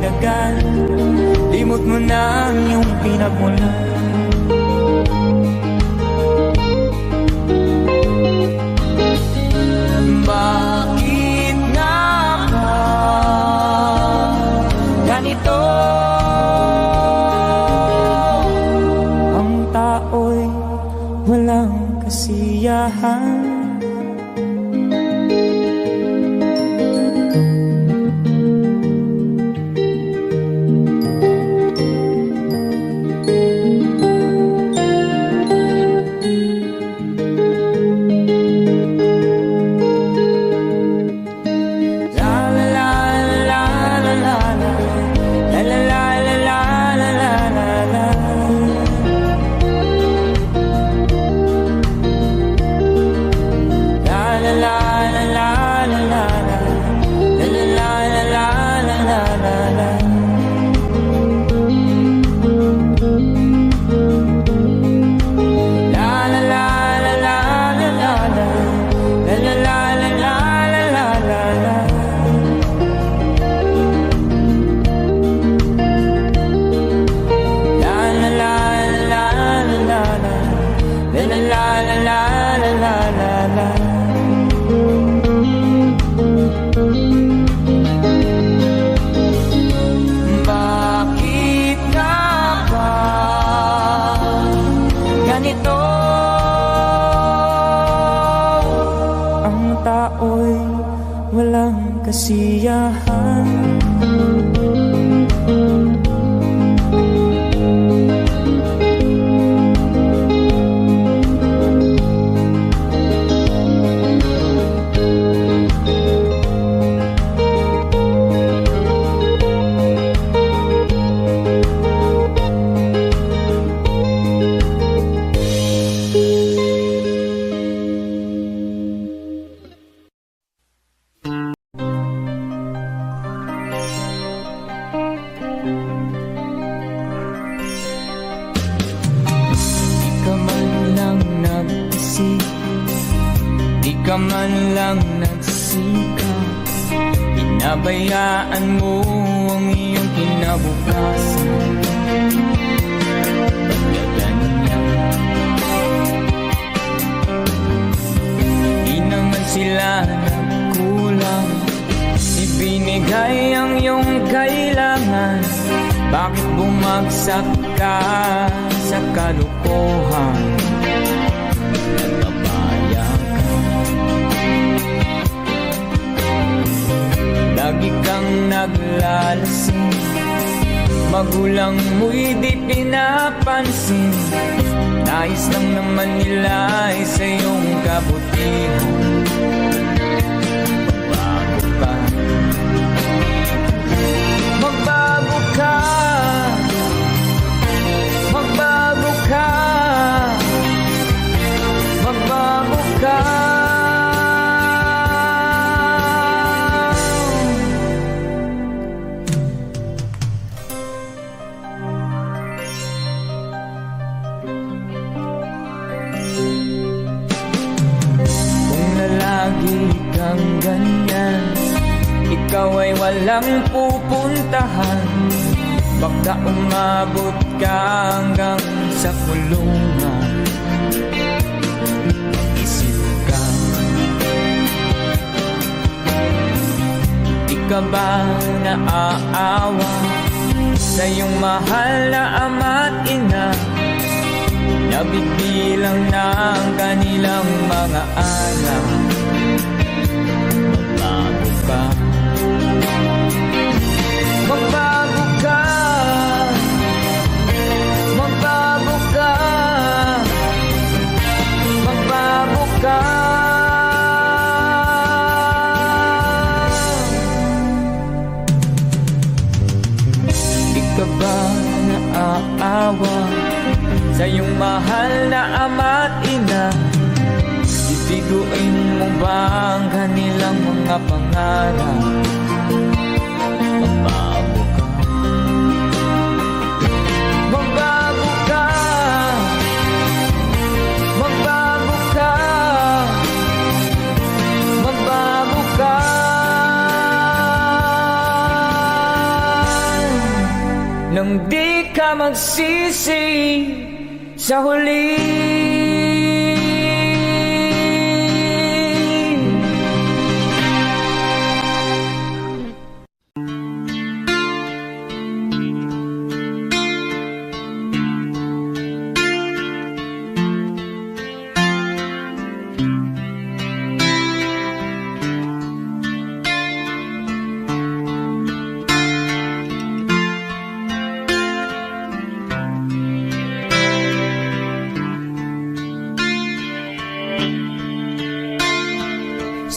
magtagal. Limot mo na ang iyong pinagmulan. Bakit nga ba ganito? Ang tao'y walang kasiyahan. Bakit nga ba ganito? Ang tao'y walang kasiyahan. Di ka man lang nagsikap, pinabayaan mo ang iyong kinabukasan. Pagkaganyan, di naman sila nagkulang, ibinigay ang iyong kailangan. Bakit bumagsak ka sa kalokohan? Lagi kang naglalasing, magulang mo'y di pinapansin. Nais lang naman nila ay sa iyong kabutihan. Magbago ka, magbago ka, magbago ka. Lagi kang ganyan, ikaw ay walang pupuntahan. Baka umabot ka hanggang sa kulungan. Isip ka, di ka ba naaawa sa iyong mahal na ama't ina? Nabibilang na ang kanilang mga anak. Magbago ka, magbago ka, magbago ka, magbago ka. Di ka ba naaawa sa iyong mahal na ama't ina? Bibiguin mo ba ang kanilang mga pangarap? Magbago ka, magbago ka, magbago ka, magbago ka. nang di ka magsisi sa huli.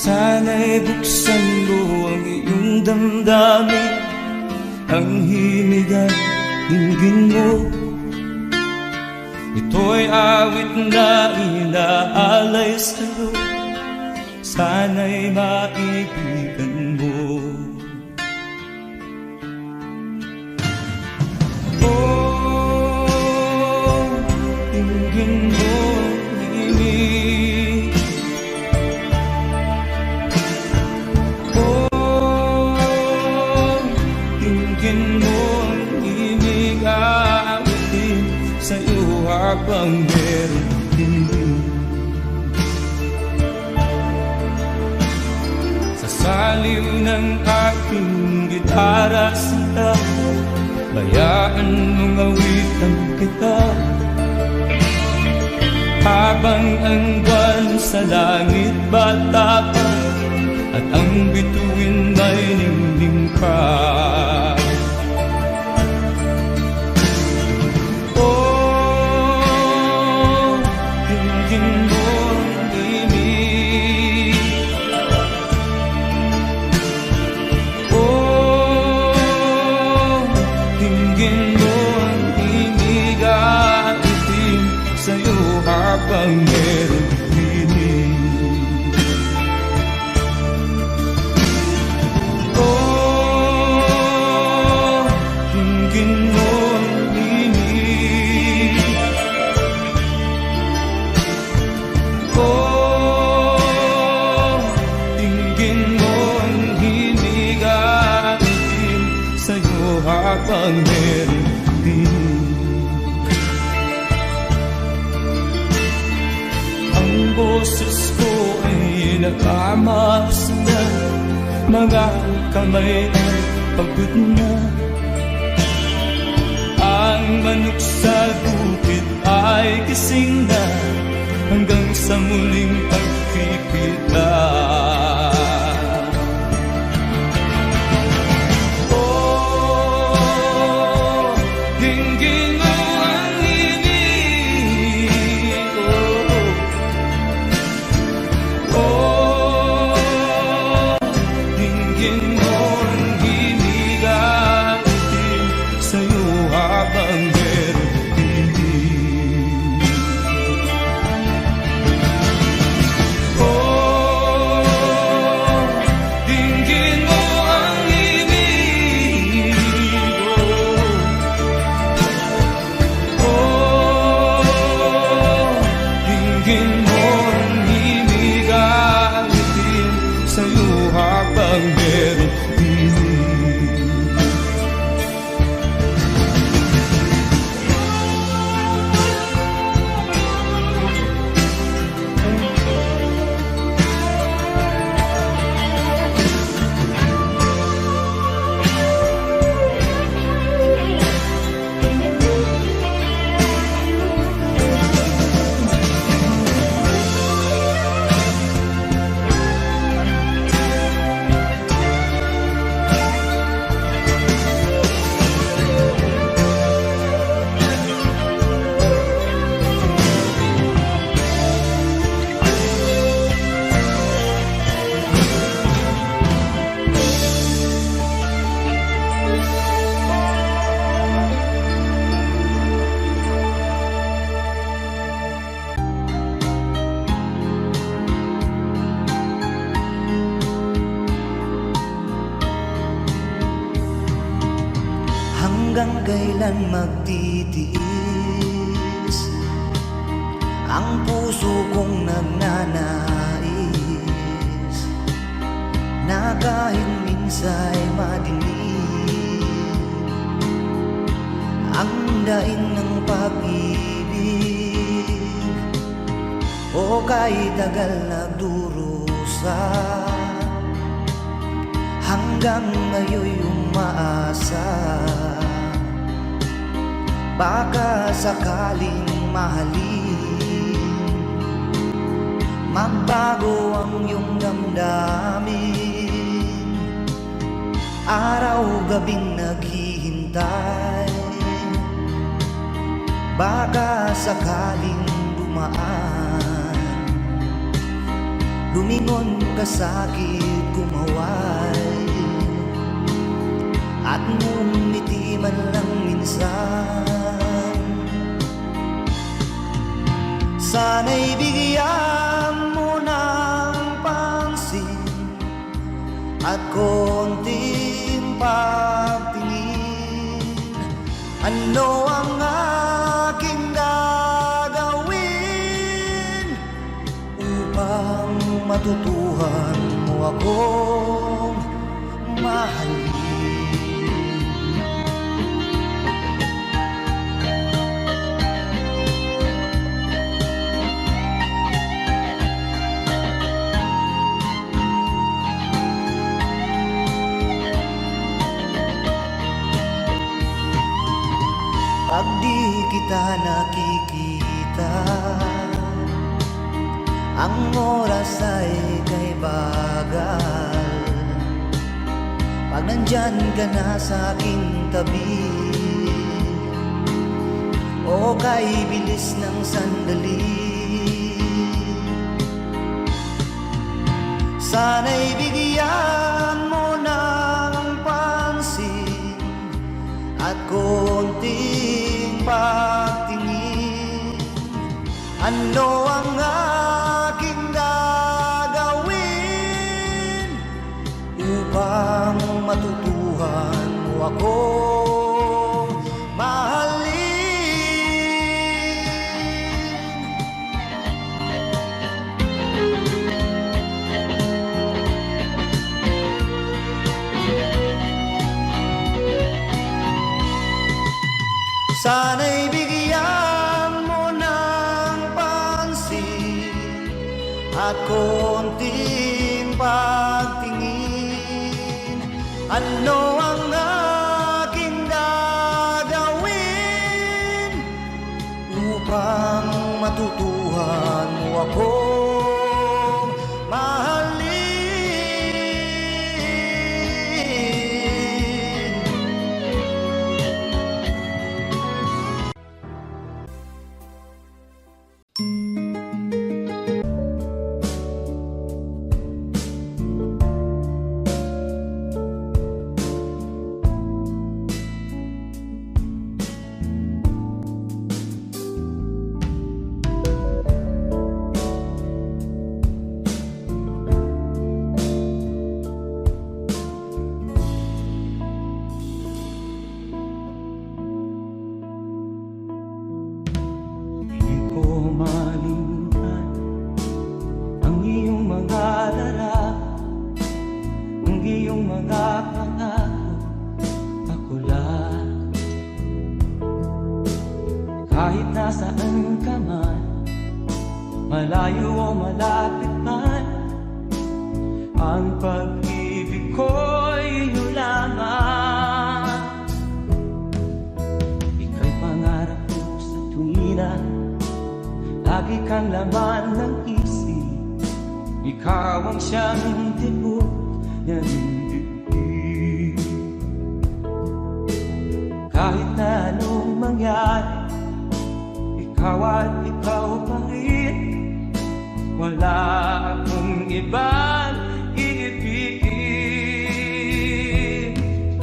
Sana'y buksan mo ang iyong damdamin, ang himig at dinggin mo. Ito'y awit na inaalay sa'yo, sana'y maibigan mo. Oh, dinggin mo ang himig. Sa'yo habang meron din. Sa saliw ng aking gitara sila, bayaan mong awitan kita. Habang ang buwan sa langit bata pa, at ang bituin may ningning pa. Habang meron pinig. Oh, dinggin mo ang himig. Oh, dinggin mo ang himig at itim sa'yo habang meron pinig. Ang boses ko ay nakamaas na, mga kamay ay pagod na. Ang manok sa bukid ay gising na, hanggang sa muling pagkikita. Oh, dinggin mo ang himig. Oh, dinggin mo ang himig at itim sa'yo habang meron pinig. Oh, dinggin mo ang himig. Oh, dinggin mo ang himig at itim sa'yo habang meron pinig. Hanggang kailan magtitiis ang puso kong nagnanais, na kahit minsa'y madilim ang daing ng pag-ibig, o kay tagal nagdurusa, hanggang ngayon'y umaasa. Baka sakaling mahalin, magbago ang iyong damdamin, araw-gabing naghihintay. Baka sakaling dumaan, lumingon ka sa'kin, kumaway, at ngumiti man lang minsan. Sana'y bigyan mo ng pansin at konting pagtingin. Ano ang aking gagawin upang matutuhan mo akong mahalin? Pag di kita nakikita, ang oras ay kay bagal. Pag nandyan ka na sa aking tabi, o kay bilis ng sandali, sana'y bigyan mo ng pansin at konting pagtingin. Ano ang aking gagawin upang matutuhan mo akong mahalin? Sana'y bigyan mo ng pansin at konting pagtingin. Ano ang aking gagawin upang matutuhan mo akong mahalin? Kahit nasaan ka man, malayo o malapit man, ang pag-ibig ko'y iyo lamang. Ika'y pangarap ko sa tuwina, lagi kang laman ng isip. Ikaw ang siyang tibok ng dibdib. Kahit na anong mangyari, ikaw at ikaw pa rin. Wala akong ibang iibigin.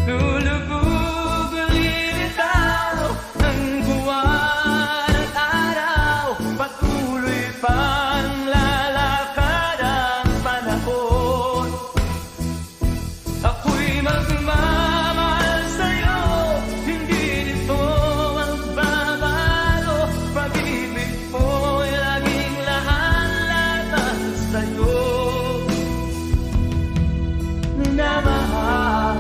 Lulubog ulit ang buwan at araw, patuloy pang lalakad ang panahon. Ako'y magmamahal sa'yo, hindi nito magbabago. Pag-ibig mo'y laging lahat-lahat sa'yo. Minamahal,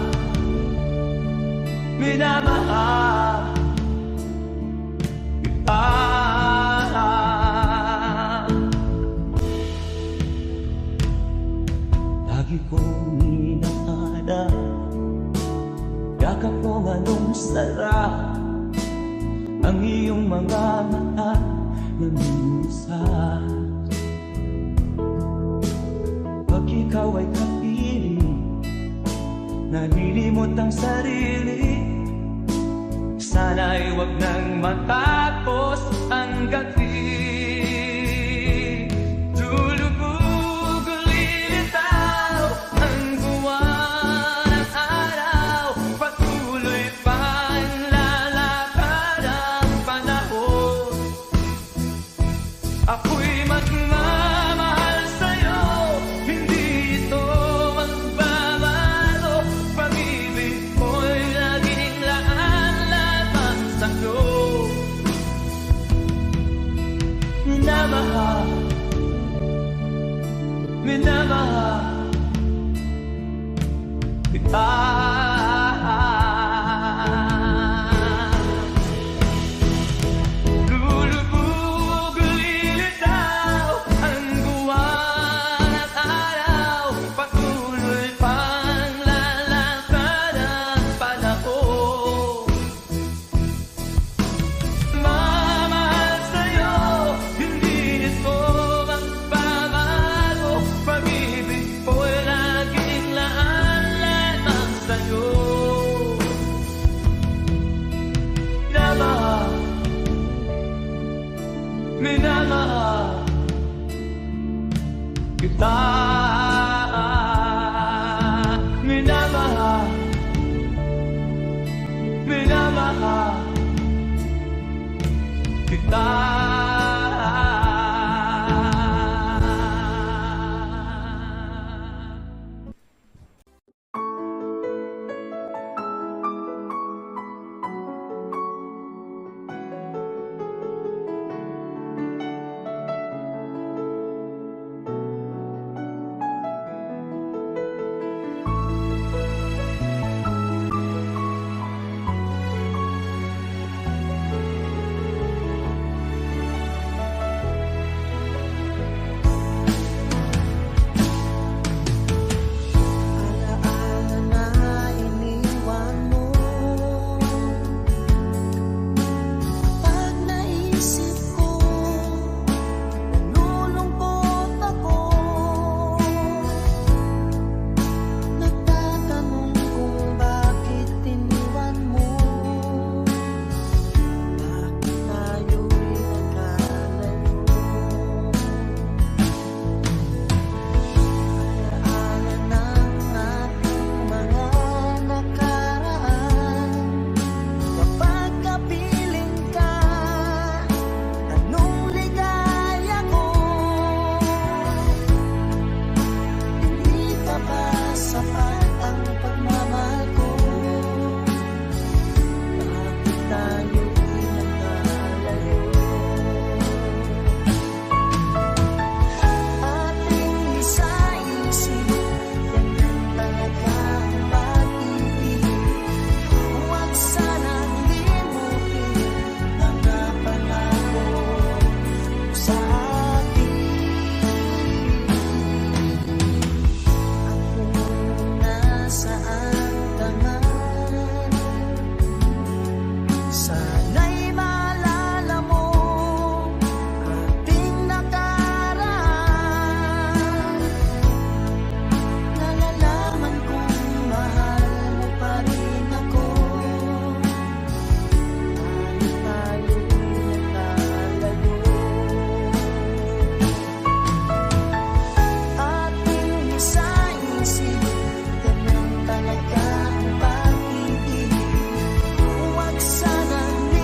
minamahal, kong inahanap. Yakap mo anong sarap, ang iyong mga mata namimusas. Pag ikaw ay kapiling, nalilimot ang sarili. Sana'y wag nang matapos ang gabi. Tulubog lilitaw ang buwan at araw, patuloy pang lalakad ang panahon. Ako'y magmamahal sa'yo, hindi ito magbabago. Pag-ibig ko'y laging laan lamang sa'yo. Minamahal, minamahal kita. Lulubog lilitaw ang buwan at araw, patuloy pang lalakad ang panahon. Mamahal sa'yo, hindi ito magbabago. Pag-ibig ko'y laging laan lamang sa'yo. Minamahal, minamahal kita. Minamahal, minamahal kita. Talaga ang pag-ibig, huwag sanang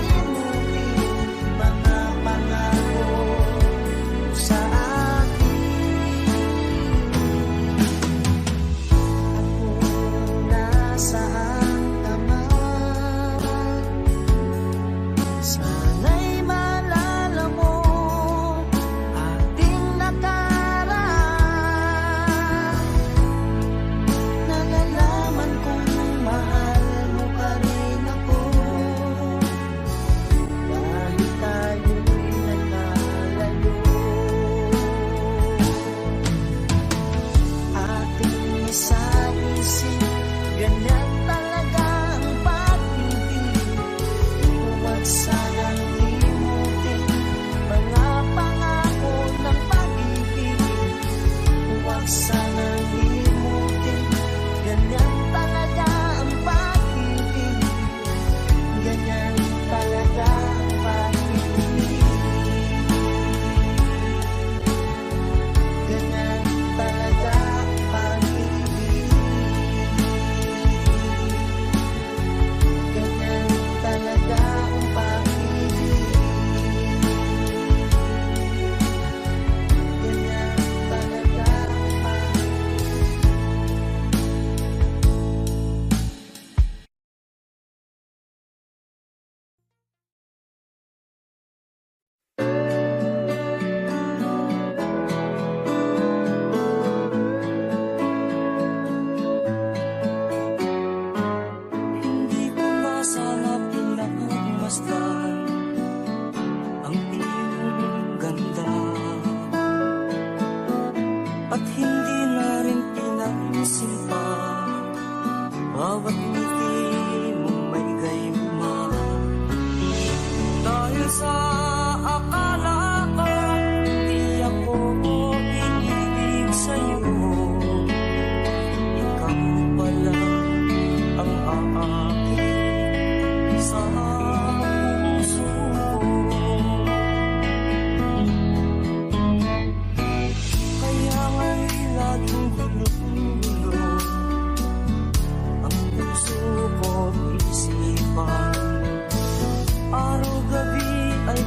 Sa akala ko, di ako iibig sa'yo. Ikaw pala ang aakit sa puso ko. Kaya nga'y laging gulo-gulo ang puso ko't isipan. Araw-gabi ay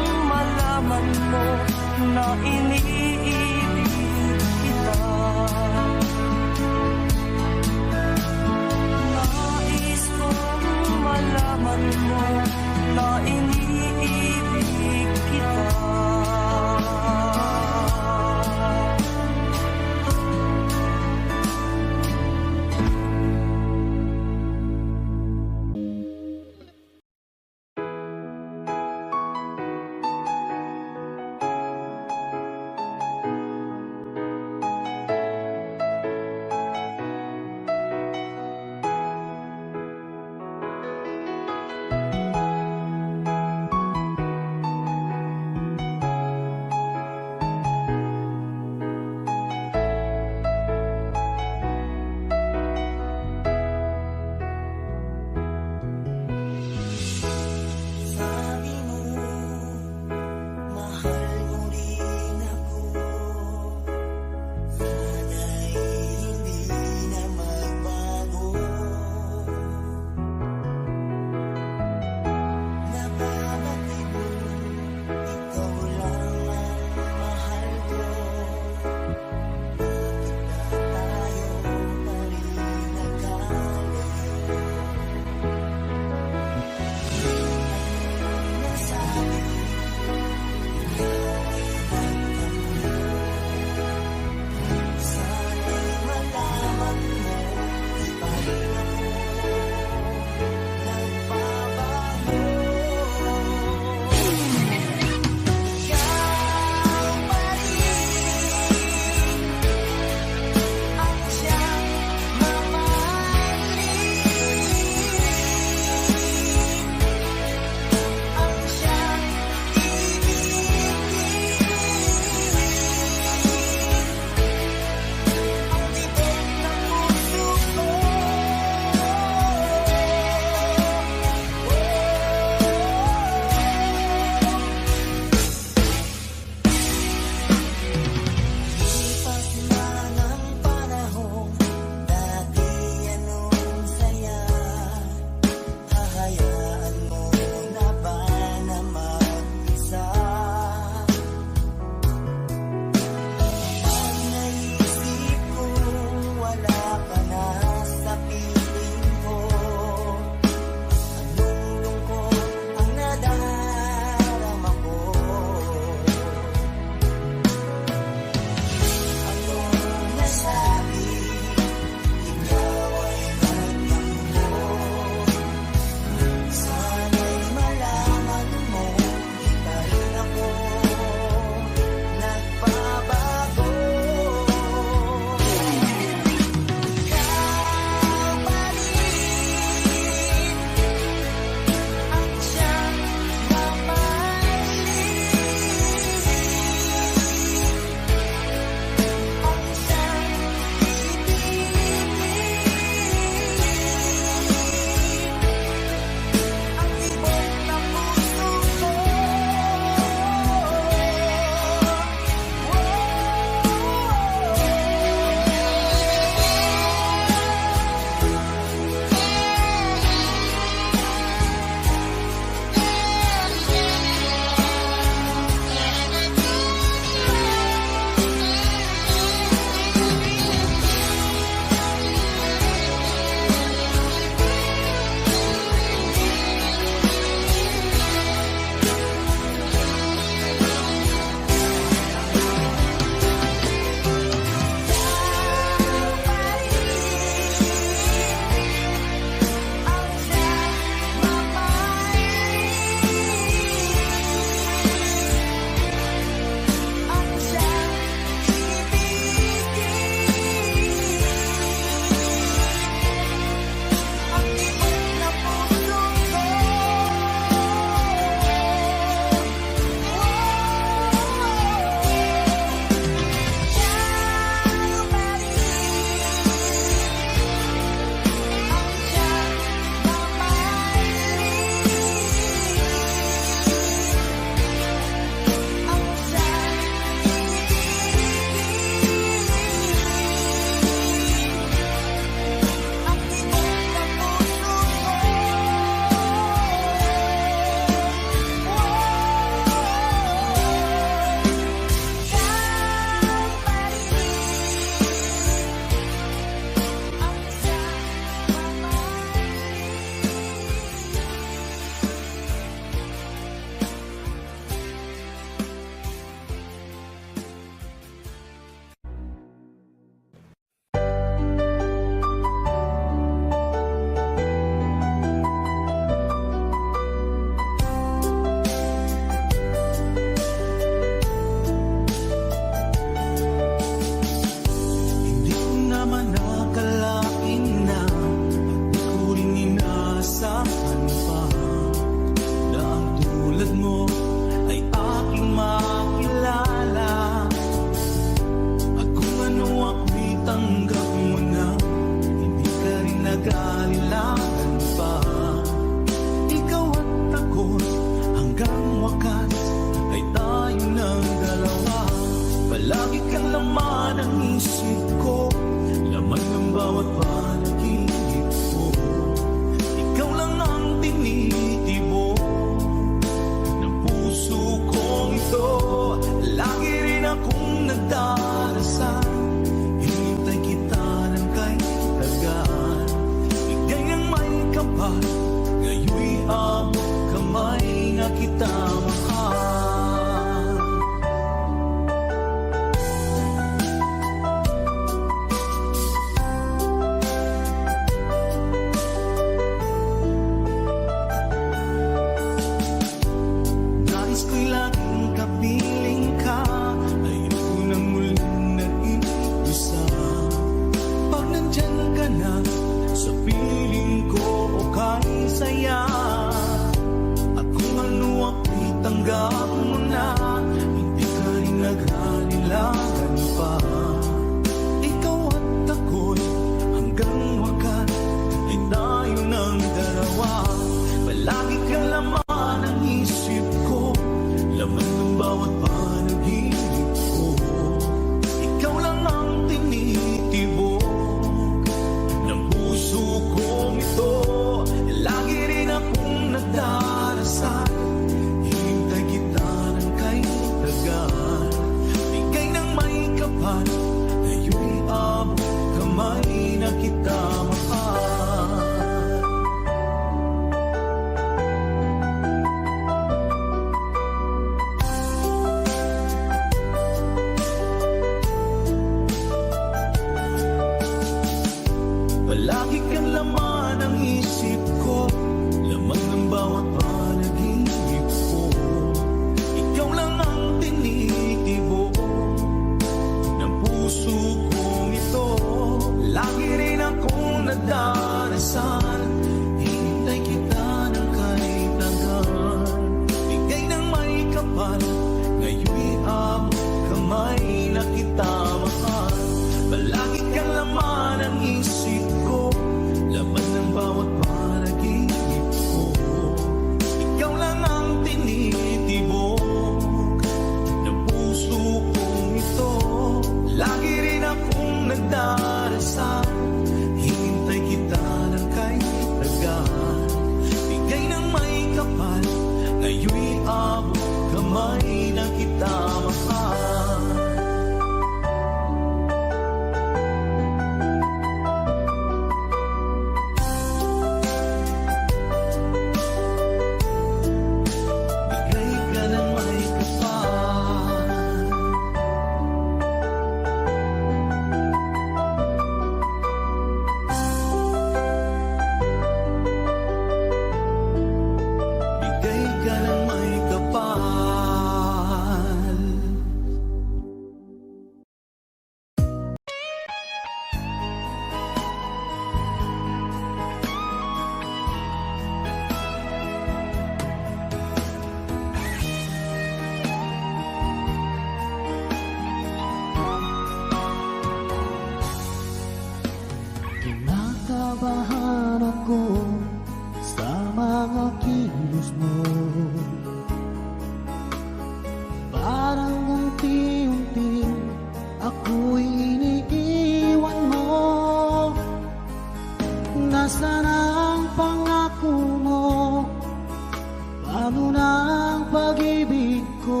pag-ibig ko?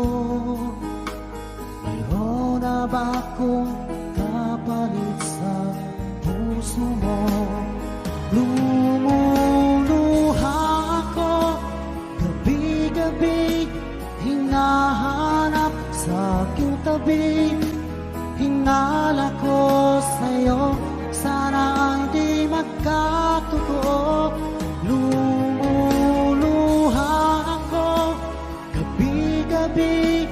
Mayroon na ba akong kapalit sa puso mo? Lumuluha ako gabi-gabi, hinahanap sa aking tabi. Hinala ko sa'yo, sana hindi magkatotoo. Lumuluha ako gabi-gabi,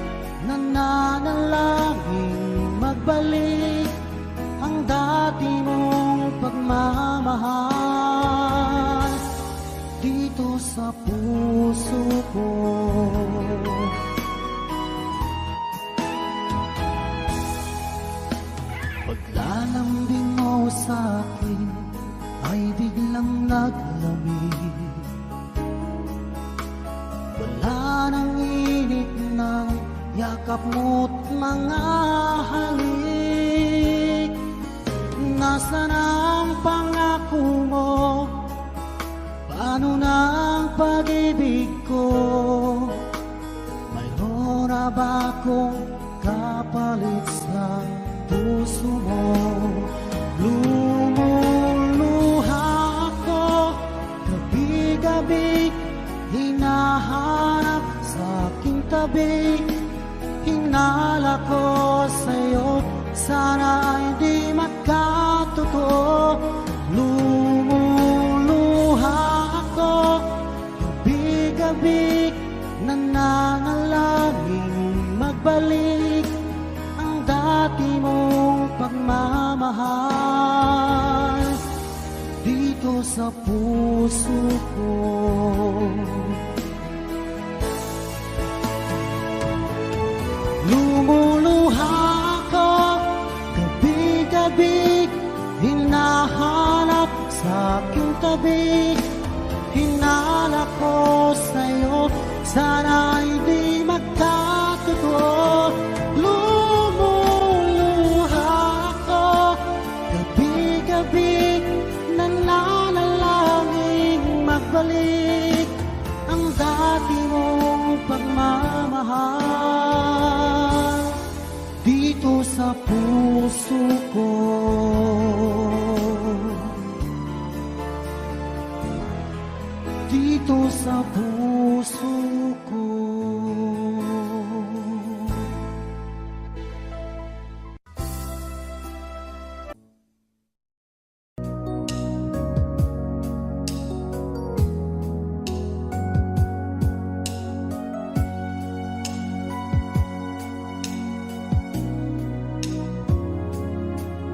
nananalangin magbalik ang dati mong pagmamahal dito sa puso ko. Paglalambing mo sa akin ay biglang naglamig. Wala nang init ng yakap mo't mga halik. Nasaan ang pangako mo? Paano na ang pag-ibig ko? Mayroon na ba akong kapalit sa puso mo? Lumuluha ako gabi-gabi, hinahanap sa aking tabi. Hinala ko sa'yo, sana hindi magkatotoo. Lumuluha ako gabi-gabi, nananalangin magbalik ang dati mong pagmamahal dito sa puso ko. Lumuluha ako gabi-gabi, hinahanap sa aking tabi. Hinala ko sa'yo, sana hindi magkatotoo. Lumuluha ako gabi-gabi, nananalangin magbalik ang dati mong pagmamahal dito sa puso ko. Dito sa puso ko.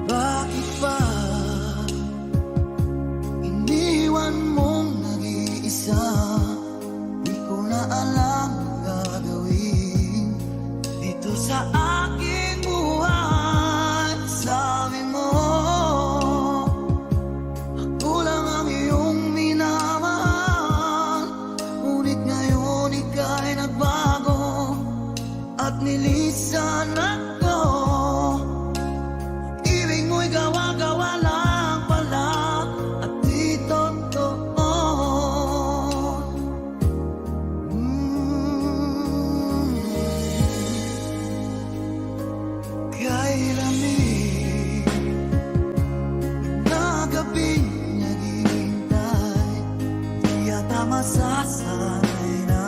Bakit ba iniwan mong nag-iisa? Di ko na alam ang gagawin dito sa aking buhay. Sabi mo, ako lang ang iyong minamahal, ngunit ngayon ika'y nagbago at nilisan ako. Ibig mo'y gawa-gawa lang pala at di totoo. Kay lamig na gabing naghihintay, di yata masasanay na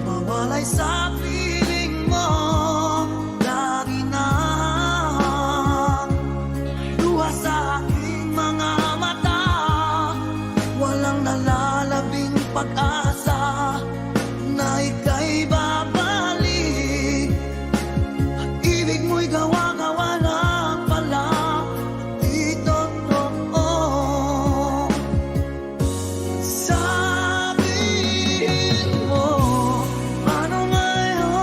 mawalay sa piling mo. Lagi na luha sa aking mga mata, walang nalalabing pag-asa na ika'y babalik. Ibig mo'y gawa-gawa lang pala, di totoo. Sabihin mo, paano ngayon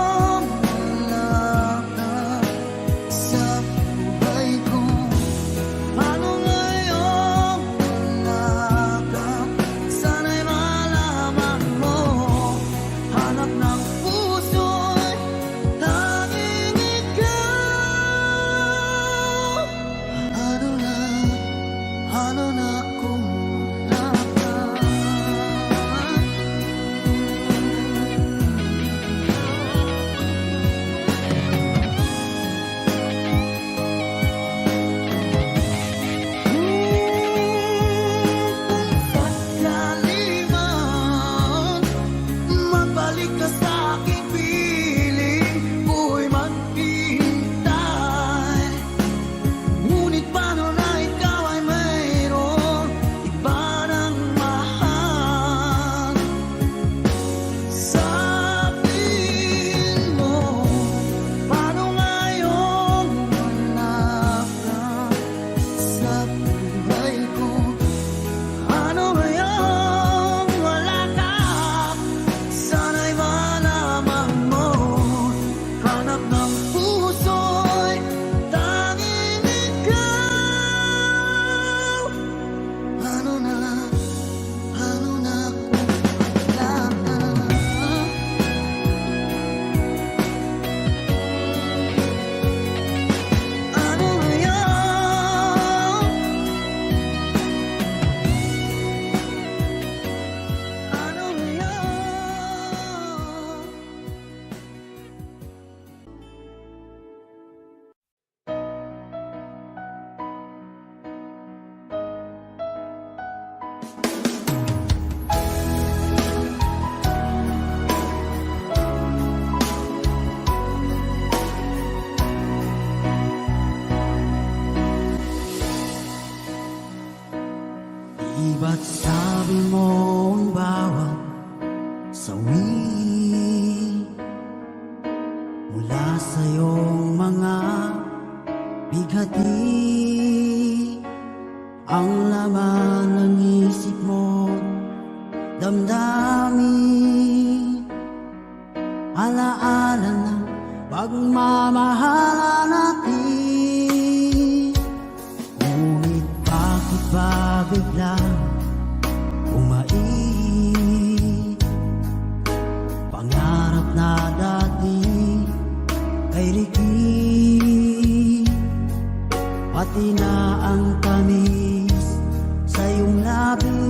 At sabi mo ang bawat sawi mula sa iyong mga bighati, ang laman ng isip mo, damdamin, alaala ng pagmamahala natin. Ngunit bakit ba biglang umait? Pangarap na dati ay rikit, pati na ang tamis sa iyong labi,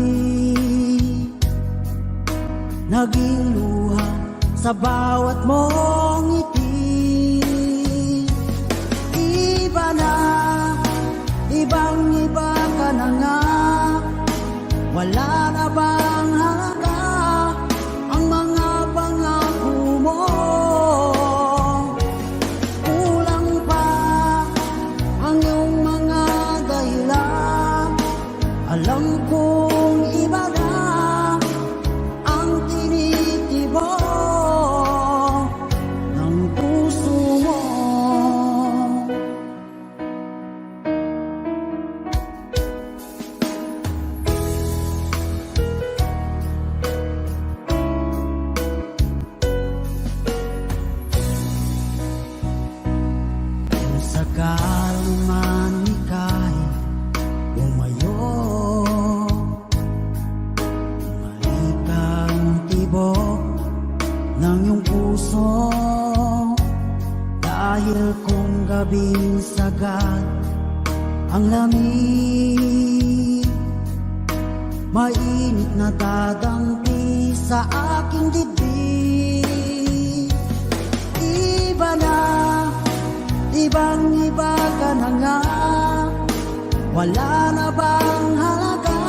naging luha sa bawat mong ngiti. Iba na, ibang-iba ka na nga, wala na bang halaga ang mga pangako mo? Kulang pa ang iyong mga dahilan, alam kong iba na ang tinitibok ng puso mo. Kung sakaling man ika'y lumayo, malikang tibok ng iyong puso, dahil kung gabing sagad ang lamig, mainit na dadampi sa aking dibdib. Iba na, ibang-iba ka na nga, wala na bang halaga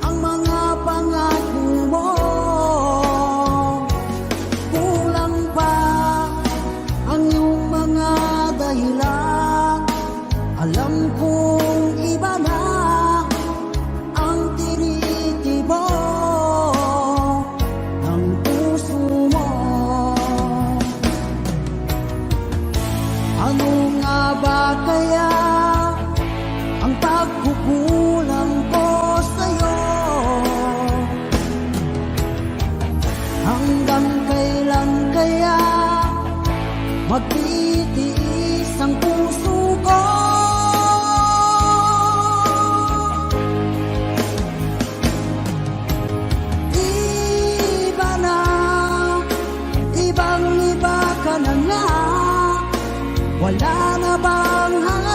ang mga pangako mo? Kulang pa ang iyong mga dahilan, alam kong iba na ang tinitibok ng puso mo. Ano nga ba kaya ang pagkukulang ko sa'yo? Hanggang kailan kaya magtitiis ang puso ko? Iba na, ibang-iba ka na nga, wala na bang halaga